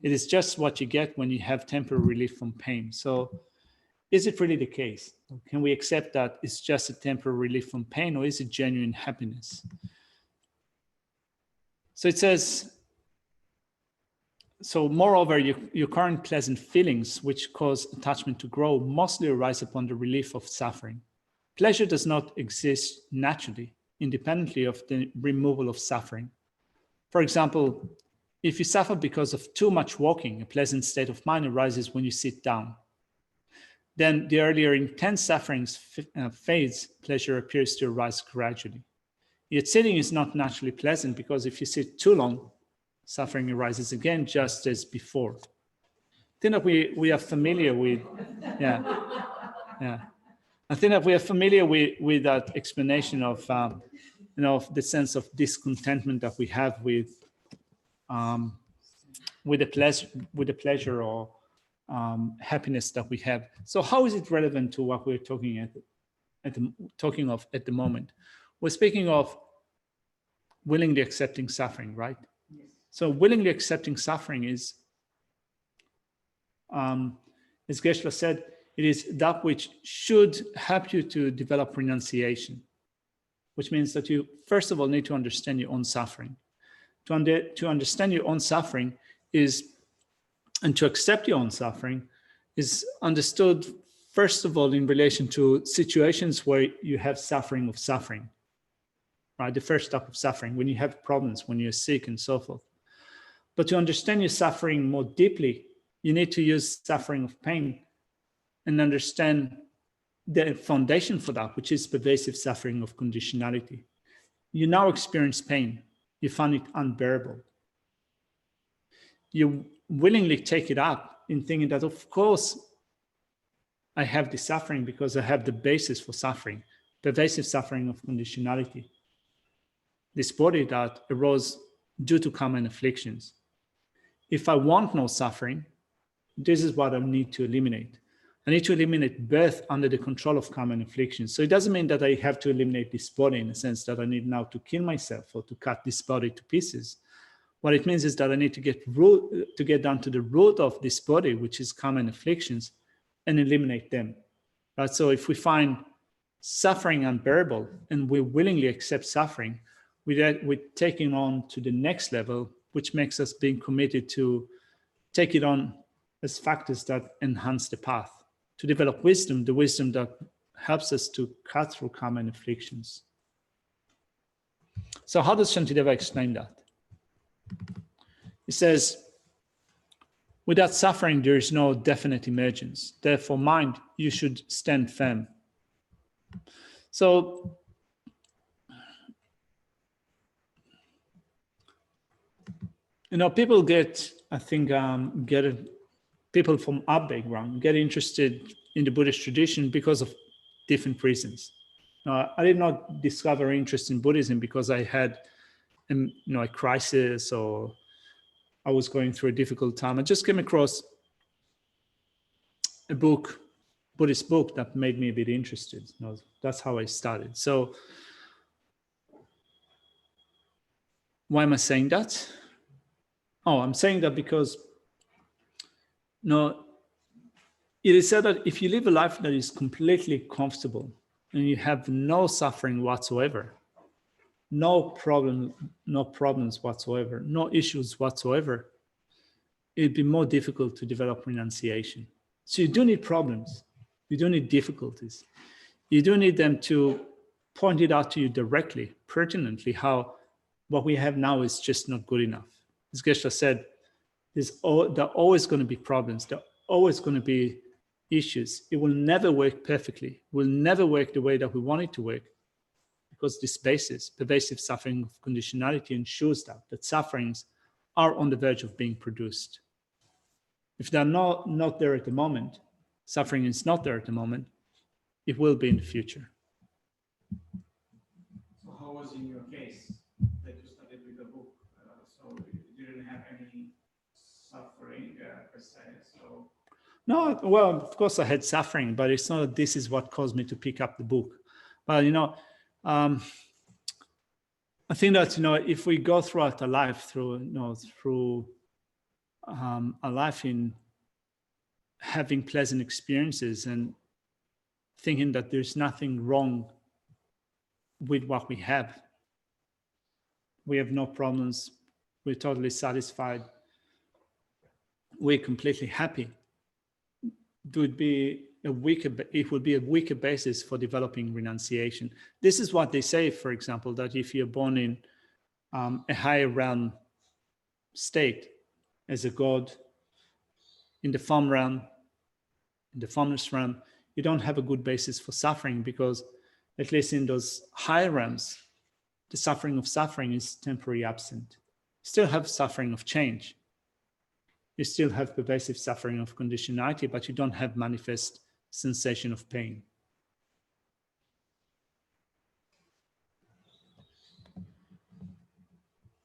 It is just what you get when you have temporary relief from pain. So is it really the case? Can we accept that it's just a temporary relief from pain, or is it genuine happiness? So it says, so moreover, your current pleasant feelings, which cause attachment to grow, mostly arise upon the relief of suffering. Pleasure does not exist naturally, independently of the removal of suffering. For example, if you suffer because of too much walking, a pleasant state of mind arises when you sit down. Then the earlier intense sufferings fades, pleasure appears to arise gradually. Yet sitting is not naturally pleasant, because if you sit too long, suffering arises again, just as before. I think that we are familiar with, I think that we are familiar with that explanation of, the sense of discontentment that we have with the pleasure or happiness that we have. So how is it relevant to what we're talking of at the moment? We're speaking of willingly accepting suffering, right? Yes. So willingly accepting suffering is, as Geshe-la said, it is that which should help you to develop renunciation, which means that you, first of all, need to understand your own suffering. To understand your own suffering and to accept your own suffering is understood first of all, in relation to situations where you have suffering of suffering, right? The first type of suffering, when you have problems, when you're sick and so forth. But to understand your suffering more deeply, you need to use suffering of pain and understand the foundation for that, which is pervasive suffering of conditionality. You now experience pain. You find it unbearable. You willingly take it up in thinking that, of course, I have this suffering because I have the basis for suffering, pervasive suffering of conditionality. This body that arose due to karma and afflictions. If I want no suffering, this is what I need to eliminate. I need to eliminate birth under the control of karma and afflictions. So it doesn't mean that I have to eliminate this body in the sense that I need now to kill myself or to cut this body to pieces. What it means is that I need to get down to the root of this body, which is karma and afflictions, and eliminate them. Right? So if we find suffering unbearable and we willingly accept suffering, we're taking on to the next level, which makes us being committed to take it on as factors that enhance the path, to develop wisdom, the wisdom that helps us to cut through karma and afflictions. So how does Shantideva explain that? He says, without suffering, there is no definite emergence. Therefore, mind, you should stand firm. So, people get, I think, people from our background get interested in the Buddhist tradition because of different reasons. I did not discover interest in Buddhism because I had, a crisis or I was going through a difficult time. I just came across a book, Buddhist book, that made me a bit interested. That's how I started. So why am I saying that? Oh, I'm saying that because it is said that if you live a life that is completely comfortable and you have no suffering whatsoever, no problems whatsoever, no issues whatsoever, it'd be more difficult to develop renunciation. So you do need problems. You do need difficulties. You do need them to point it out to you directly, pertinently, how what we have now is just not good enough. As Geshe said, there are always going to be problems. There are always going to be issues. It will never work perfectly. It will never work the way that we want it to work, because this basis, pervasive suffering of conditionality, ensures that sufferings are on the verge of being produced. If they're not there at the moment, suffering is not there at the moment, it will be in the future. So how was in your case that you started with the book? So you didn't have any suffering per se, so... No, well, of course I had suffering, but it's not that this is what caused me to pick up the book. But, I think that, if we go throughout our life through a life in having pleasant experiences and thinking that there's nothing wrong with what we have no problems, we're totally satisfied, we're completely happy, it would be a weaker basis for developing renunciation. This is what they say, for example, that if you're born in a higher realm state as a god, in the form realm, in the formless realm, you don't have a good basis for suffering, because at least in those higher realms, the suffering of suffering is temporarily absent. You still have suffering of change. You still have pervasive suffering of conditionality, but you don't have manifest sensation of pain.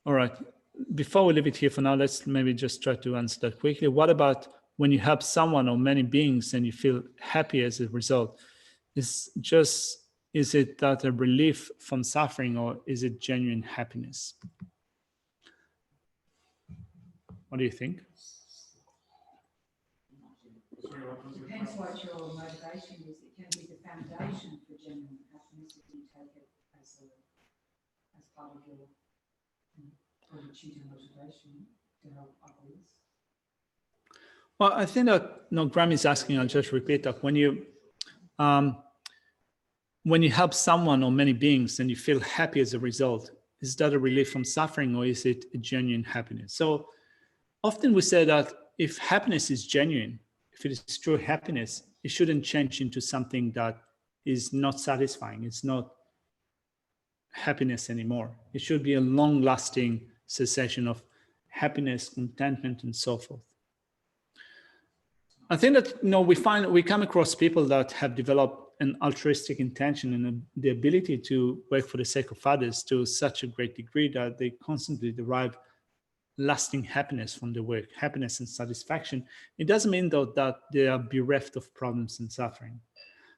All right, before we leave it here for now, let's maybe just try to answer that quickly. What about when you help someone or many beings and you feel happy as a result? Is it that a relief from suffering, or is it genuine happiness? What do you think? Depends what your motivation is. It can be the foundation for genuine happiness if you take it as part of your attitude and motivation to help others. Well, I think that Graham is asking, I'll just repeat that, when you When you help someone or many beings and you feel happy as a result, is that a relief from suffering or is it a genuine happiness? So often we say that if happiness is genuine, if it is true happiness, it shouldn't change into something that is not satisfying. It's not happiness anymore. It should be a long-lasting cessation of happiness, contentment, and so forth. I think that we come across people that have developed an altruistic intention and the ability to work for the sake of others to such a great degree that they constantly derive lasting happiness from the work, happiness and satisfaction. It doesn't mean though that they are bereft of problems and suffering.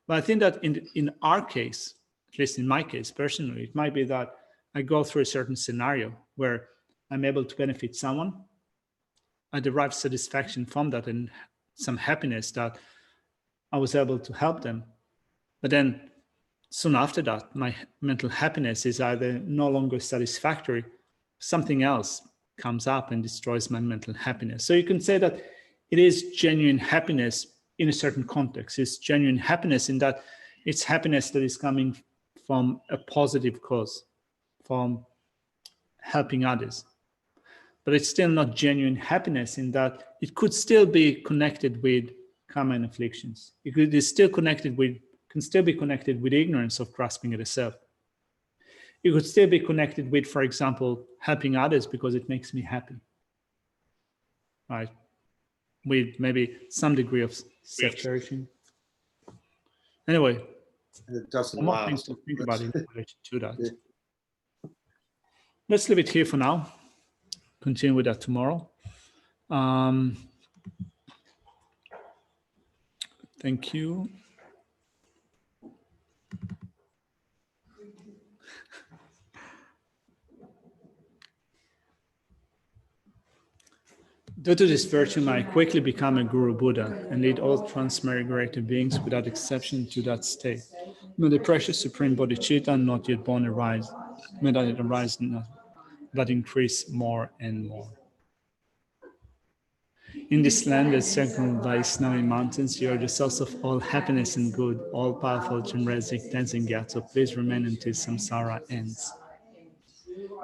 But I think that in our case, at least in my case personally, it might be that I go through a certain scenario where I'm able to benefit someone. I derive satisfaction from that and some happiness that I was able to help them. But then soon after that, my mental happiness is either no longer satisfactory, something else comes up and destroys my mental happiness. So you can say that it is genuine happiness in a certain context. It's genuine happiness in that it's happiness that is coming from a positive cause, from helping others. But it's still not genuine happiness in that it could still be connected with karma and afflictions. It is still connected with, can still be connected with ignorance of grasping at a self. It could still be connected with, for example, helping others because it makes me happy, right? With maybe some degree of self-cherishing. Anyway, It doesn't more things last. to think about in relation to that. Yeah. Let's leave it here for now. Continue with that tomorrow. Thank you. Due to this virtue, I quickly become a Guru Buddha and lead all transmigrated beings without exception to that state. May the precious Supreme Bodhisattva not yet born arise. May that it arise not, but increase more and more. In this land that circled by snowy mountains, you are the source of all happiness and good, all powerful Chenrezig Tenzin Gyatso. Please remain until samsara ends.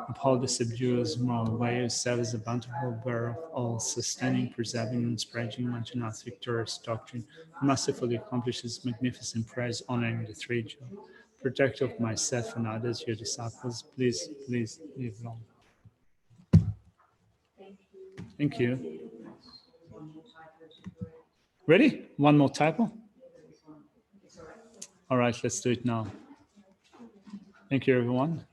Uphold the subduous moral waves, serve as a bountiful bearer of all, sustaining, preserving, and spreading Manjunath's victorious doctrine, mercifully accomplishes magnificent prayers honoring the three jewels. Protector of myself and others, your disciples, please live long. Thank you. Ready? One more typo? All right, let's do it now. Thank you, everyone.